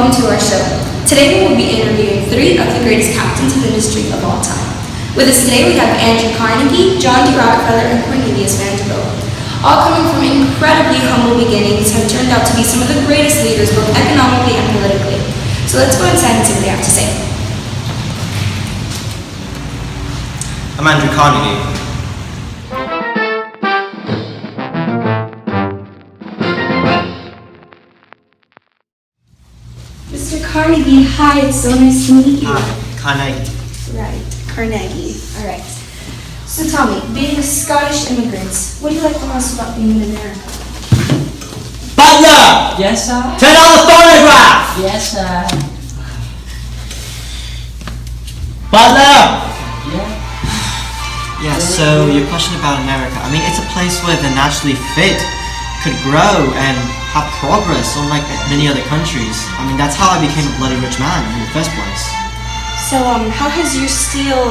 welcome to our show. Today we will be interviewing 3 of the greatest captains of industry of all time. With us today we have Andrew Carnegie, John D. Rockefeller, and Cornelius Vanderbilt. All coming from incredibly humble beginnings have turned out to be some of the greatest leaders both economically and politically. So let's go inside and see what they have to say. I'm Andrew Carnegie. Mr. Carnegie, hi, it's so nice to meet you. Hi, Carnegie. Right, Carnegie, alright. So tell me, being Scottish immigrants, what do you like the most about being in America? Butler! Yes, sir. Turn on the phonograph! Yes, sir. Butler! Yeah. Yeah, so your question about America. I mean, it's a place where the naturally fit could grow and have progress, unlike many other countries. I mean, that's how I became a bloody rich man in the first place. So, how has your steel...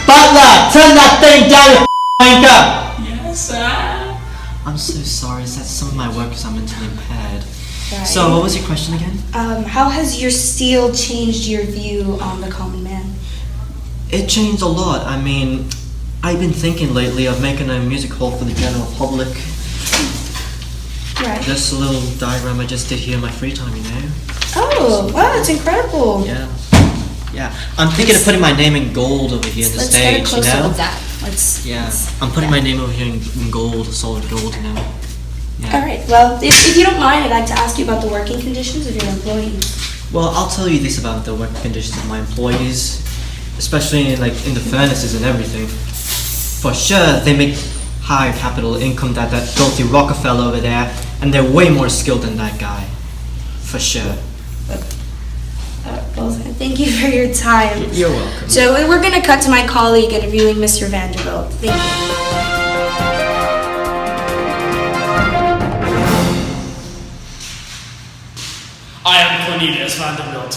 Butler! Turn that thing down, you wanker! Yes, sir. I'm so sorry, it's that some of my workers are mentally impaired. Right. So, what was your question again? How has your steel changed your view on the common man? It changed a lot. I mean, I've been thinking lately of making a music hall for the general public. Right. Just a little diagram I just did here in my free time, you know? Oh, wow, that's incredible. Yeah. Yeah. I'm thinking of putting my name in gold over here on the Let's stage, get a close you up know? of that. I'm putting my name over here in gold, solid gold, you know? Yeah. Alright, well, if you don't mind, I'd like to ask you about the working conditions of your employees. Well, I'll tell you this about the working conditions of my employees, especially in the furnaces and everything. For sure, they make higher capital income than that filthy Rockefeller over there, and they're way more skilled than that guy. For sure. Well, thank you for your time. You're welcome. So we're going to cut to my colleague interviewing Mr. Vanderbilt. Thank you. I am Cornelius Vanderbilt.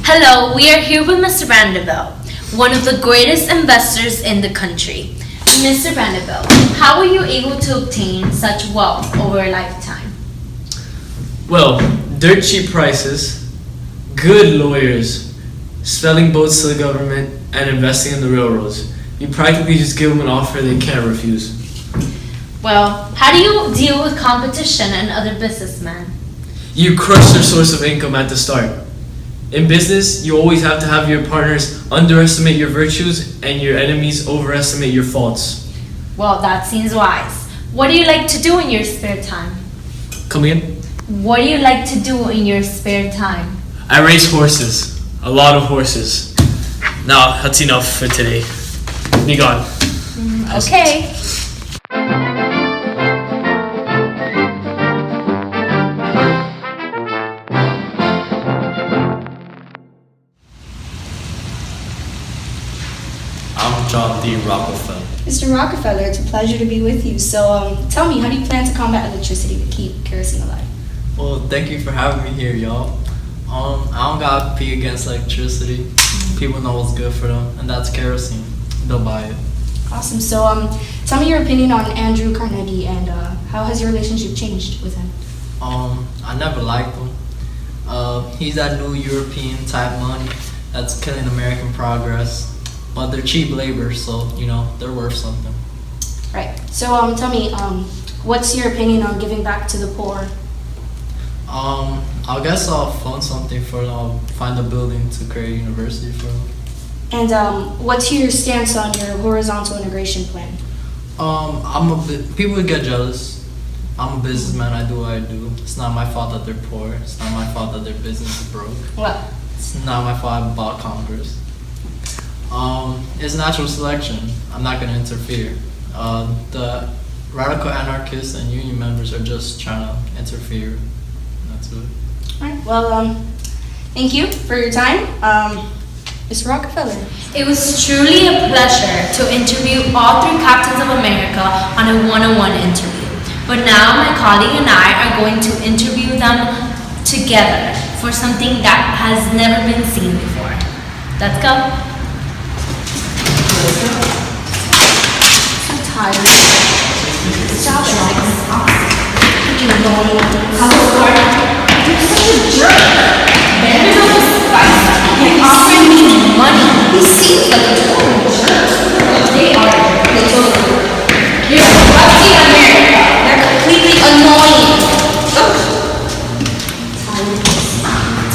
Hello, we are here with Mr. Vanderbilt, one of the greatest investors in the country. Mr. Vanderbilt, how were you able to obtain such wealth over a lifetime? Well, dirt cheap prices, good lawyers, selling boats to the government, and investing in the railroads. You practically just give them an offer they can't refuse. Well, how do you deal with competition and other businessmen? You crush their source of income at the start. In business, you always have to have your partners underestimate your virtues and your enemies overestimate your faults. Well, that seems wise. What do you like to do in your spare time? Come again? What do you like to do in your spare time? I race horses. A lot of horses. Now, that's enough for today. Be gone. Okay. I'm John D. Rockefeller. Mr. Rockefeller, it's a pleasure to be with you. So tell me, how do you plan to combat electricity to keep kerosene alive? Well, thank you for having me here, y'all. I don't got pee against electricity. People know what's good for them, and that's kerosene. They'll buy it. Awesome. So tell me your opinion on Andrew Carnegie and how has your relationship changed with him? I never liked him. He's that new European type money that's killing American progress. But they're cheap labor, so, you know, they're worth something. Right. So tell me, what's your opinion on giving back to the poor? I guess I'll fund something for them. I'll find a building to create a university for them. And what's your stance on your horizontal integration plan? People would get jealous. I'm a businessman, I do what I do. It's not my fault that they're poor. It's not my fault that their business is broke. Well, It's not my fault I bought Congress. It's natural selection. I'm not going to interfere. The radical anarchists and union members are just trying to interfere. That's it. all right. Well, thank you for your time, Mr. Rockefeller. It was truly a pleasure to interview all 3 captains of America on a one-on-one interview. But now my colleague and I are going to interview them together for something that has never been seen before. Let's go. So tired. Stop it. You're such a jerk.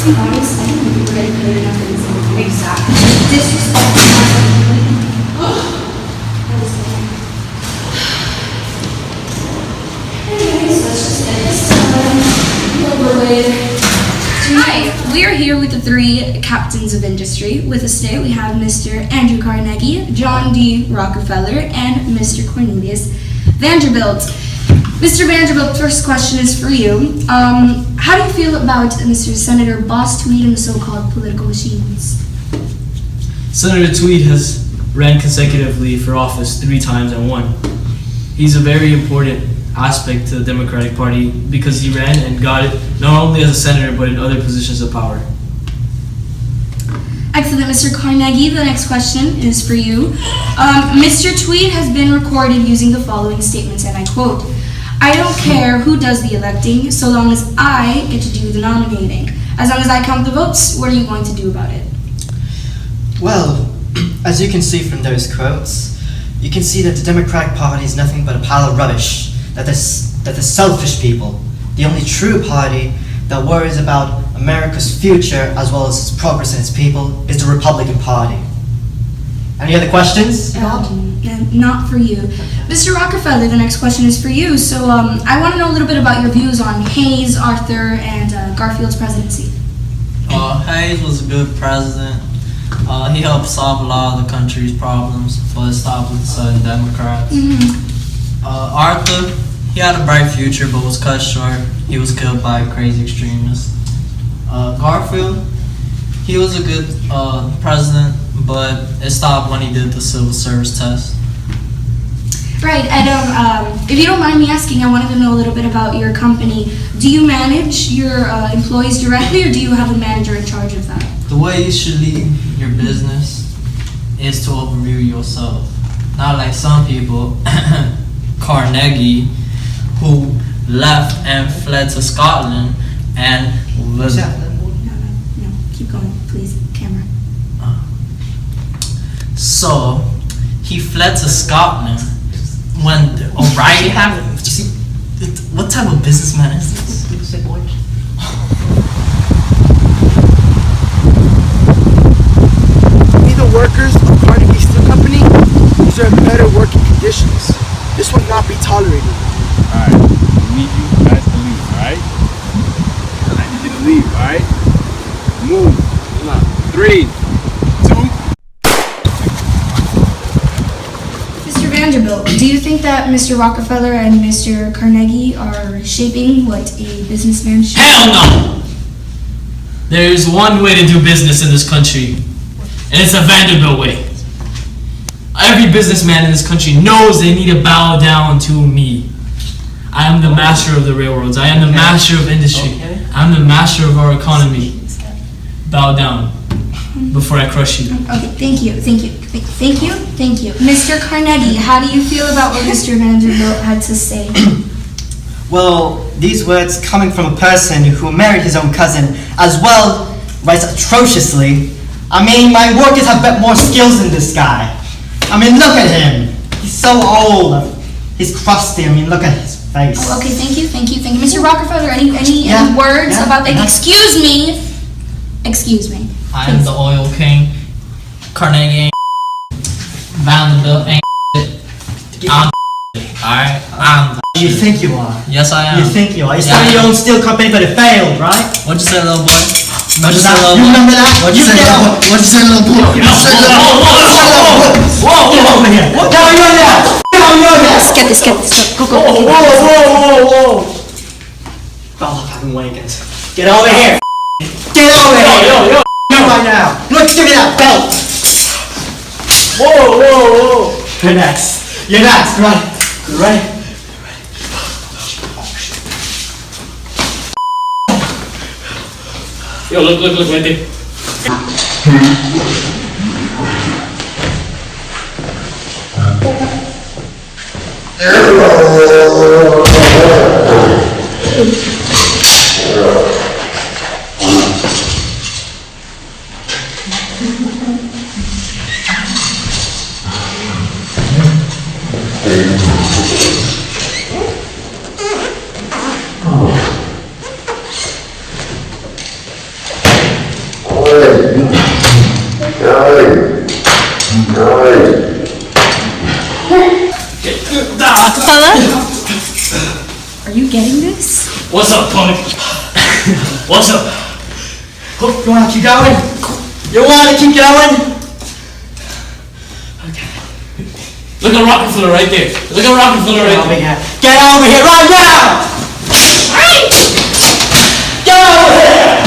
Honestly, we were getting paid enough for this. Exactly. Disrespect. Anyways, let's just get this over with. Tonight, we are here with the three captains of industry. With us today, we have Mr. Andrew Carnegie, John D. Rockefeller, and Mr. Cornelius Vanderbilt. Mr. Vanderbilt, first question is for you. How do you feel about Mr. Senator Boss Tweed and the so-called political machines? Senator Tweed has ran consecutively for office 3 times and won. He's a very important aspect to the Democratic Party because he ran and got it not only as a senator but in other positions of power. Excellent, Mr. Carnegie. The next question is for you. Mr. Tweed has been recorded using the following statements, and I quote, "I don't care who does the electing, so long as I get to do the nominating. As long as I count the votes, what are you going to do about it?" Well, as you can see from those quotes, you can see that the Democratic Party is nothing but a pile of rubbish, that the selfish people, the only true party that worries about America's future as well as its progress and its people is the Republican Party. Any other questions? Not for you. Mr. Rockefeller, the next question is for you. So I want to know a little bit about your views on Hayes, Arthur, and Garfield's presidency. Hayes was a good president. He helped solve a lot of the country's problems, but it stopped with certain Democrats. Arthur, he had a bright future but was cut short. He was killed by crazy extremists. Garfield, he was a good president, but it stopped when he did the civil service test. Right, and if you don't mind me asking, I wanted to know a little bit about your company. Do you manage your employees directly, or do you have a manager in charge of that? The way you should lead your business is to overview yourself. Not like some people, Carnegie, who left and fled to Scotland and was... No, keep going, please, camera. So, he fled to Scotland when O'Reilly happened. You see, what type of businessman is this? We, the workers of Carnegie Steel Company, deserve better working conditions. This will not be tolerated. Alright, we need you guys to leave, alright? I need you to leave, alright? Move. Come on. 3, 2. Mr. Vanderbilt, do you think that Mr. Rockefeller and Mr. Carnegie are shaping what a businessman should? Hell no! There is one way to do business in this country, and it's a Vanderbilt way. Every businessman in this country knows they need to bow down to me. I am the master of the railroads. I am the master of industry. I am the master of our economy. Bow down before I crush you. Okay, thank you. Mr. Carnegie, how do you feel about what Mr. Vanderbilt had to say? Well, these words coming from a person who married his own cousin as well writes atrociously. I mean, my workers have bet more skills than this guy. I mean, look at him. He's so old. He's crusty. I mean, look at his face. Oh, okay, thank you. Mr. Rockefeller, any words about the... Excuse me. I am the oil king. Carnegie ain't Vanderbilt ain't I'm alright? I'm You think you are? Yes, I am. You think you are? You started your own steel company, but it failed, right? What'd you say, little boy? Remember that? You remember that? What'd you say, little boy? What'd you say, little boy? Whoa! Get over here! Down your neck! Let's get this. Go. Whoa! Oh, I've been waiting. Get over here! Get over here! Yo! Right now! Look, give me that belt! Whoa! You're next, right? Ready? Yo, look, right there. Are you getting this? What's up, punk? What's up? Oh, you wanna keep going? You wanna keep going? Look at Rockefeller right there. Look at Rockefeller right there. Get over here right now! Get over here!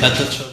Let the children.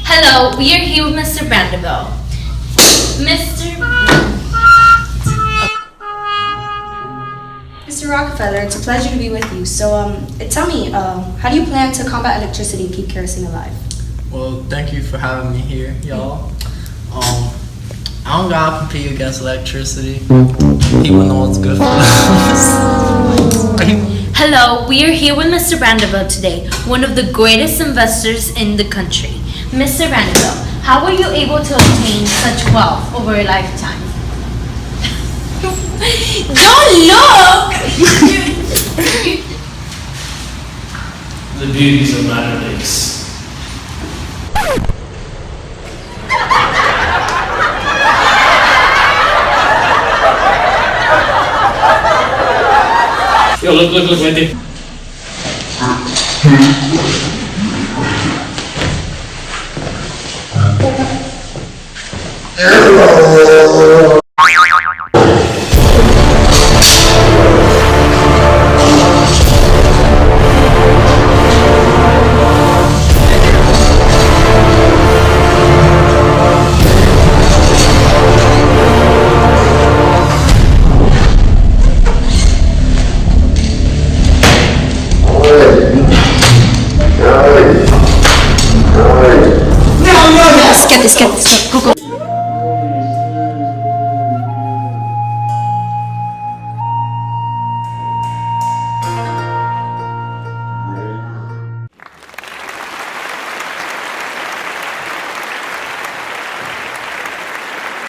Hello, we are here with Mr. Vanderbilt. Mr. Rockefeller, it's a pleasure to be with you. So, tell me, how do you plan to combat electricity and keep kerosene alive? Well, thank you for having me here, y'all. I don't gotta compete against electricity. People know what's good for us. Hello, we are here with Mr. Vanderbilt today, one of the greatest investors in the country. Mr. Vanderbilt, how were you able to obtain such wealth over a lifetime? Don't look! The beauties of Latter Lakes. Yo, look, right there. Let's get this, go.